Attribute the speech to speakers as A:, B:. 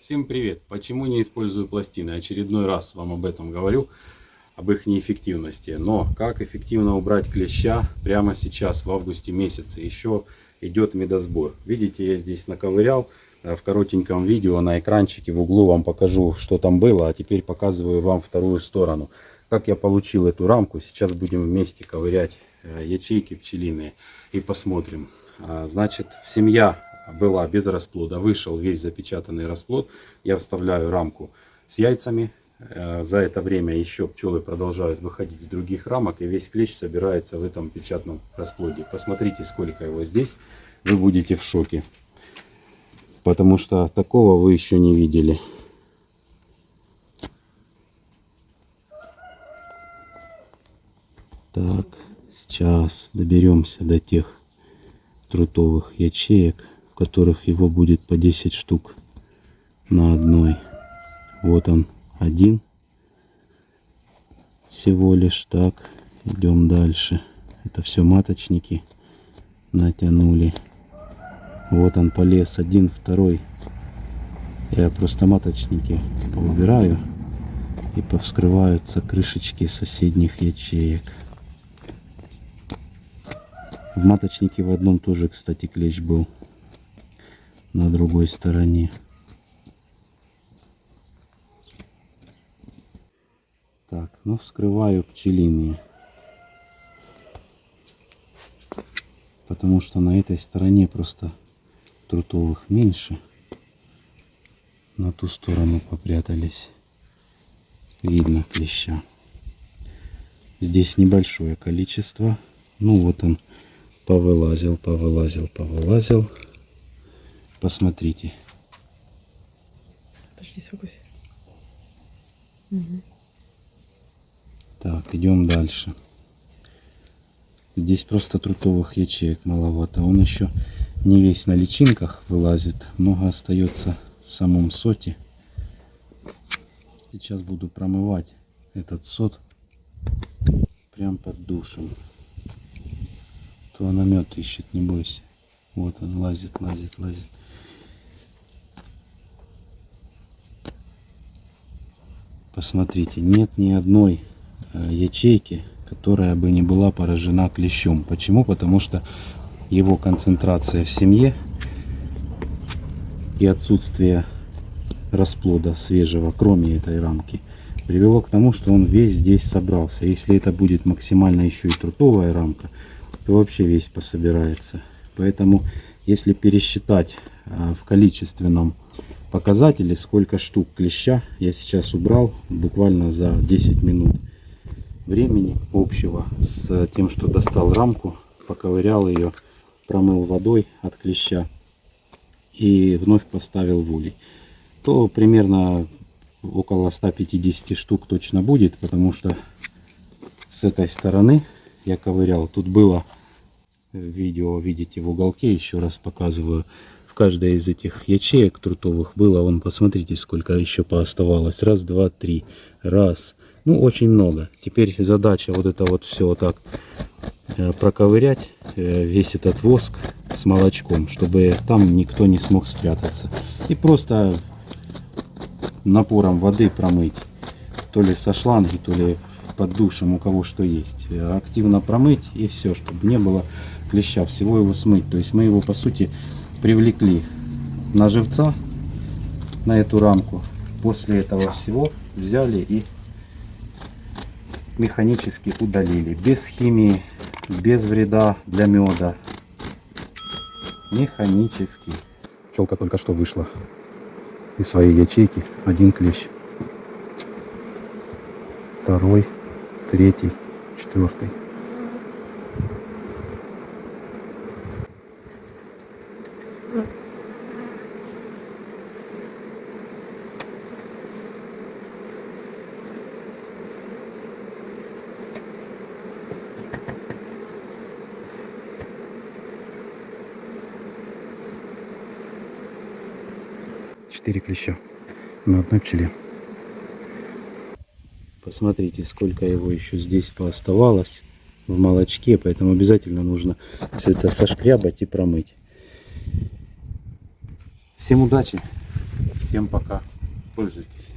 A: Всем привет! Почему не использую пластины? Очередной раз вам об этом говорю, об их неэффективности. Но как эффективно убрать клеща прямо сейчас, в августе месяце? Еще идет медосбор. Видите, я здесь наковырял. В коротеньком видео на экранчике в углу вам покажу, что там было. А теперь показываю вам вторую сторону. Как я получил эту рамку. Сейчас будем вместе ковырять ячейки пчелиные и посмотрим. Значит, семья была без расплода, вышел весь запечатанный расплод, я вставляю рамку с яйцами. За это время еще пчелы продолжают выходить из других рамок, и весь клещ собирается в этом печатном расплоде. Посмотрите, сколько его здесь, вы будете в шоке, потому что такого вы еще не видели. Так, сейчас доберемся до тех трутовых ячеек, в которых его будет по 10 штук на одной. Вот он один всего лишь. Так, идем дальше. Это все маточники натянули. Вот он полез, один, второй. Я просто маточники поубираю, и повскрываются крышечки соседних ячеек. В маточнике в одном тоже, кстати, клещ был. На другой стороне. Так, ну вскрываю пчелиные. Потому что на этой стороне просто трутовых меньше. На ту сторону попрятались. Видно клеща. Здесь небольшое количество. Ну вот он повылазил. Посмотрите.
B: Почти сфокусируй. Угу.
A: Так, идем дальше. Здесь просто трутовых ячеек маловато. Он еще не весь на личинках вылазит. Много остается в самом соте. Сейчас буду промывать этот сот прям под душем. То она мед ищет, не бойся. Вот он лазит. Посмотрите, нет ни одной ячейки, которая бы не была поражена клещом. Почему? Потому что его концентрация в семье и отсутствие расплода свежего, кроме этой рамки, привело к тому, что он весь здесь собрался. Если это будет максимально еще и трутовая рамка, то вообще весь пособирается. Поэтому, если пересчитать в количественном показатели, сколько штук клеща я сейчас убрал буквально за 10 минут времени общего, с тем, что достал рамку, поковырял ее, промыл водой от клеща и вновь поставил в улей, то примерно около 150 штук точно будет, потому что с этой стороны я ковырял. Тут было видео, видите, в уголке, еще раз показываю. В каждой из этих ячеек трутовых было, вон, посмотрите, сколько еще пооставалось. Раз, два, три. Раз. Ну, очень много. Теперь задача вот это вот все вот так проковырять, весь этот воск с молочком, чтобы там никто не смог спрятаться. И просто напором воды промыть. То ли со шланги, то ли под душем, у кого что есть. Активно промыть, и все, чтобы не было клеща. Всего его смыть. То есть мы его, по сути, привлекли на живца, на эту рамку. После этого всего взяли и механически удалили. Без химии, без вреда для меда. Механически. Пчелка только что вышла из своей ячейки. Один клещ. Второй, третий, четвертый. Четыре клеща на одной пчеле. Посмотрите, сколько его еще здесь пооставалось в молочке, поэтому обязательно нужно все это сошкрябать и промыть. Всем удачи! Всем пока. Пользуйтесь.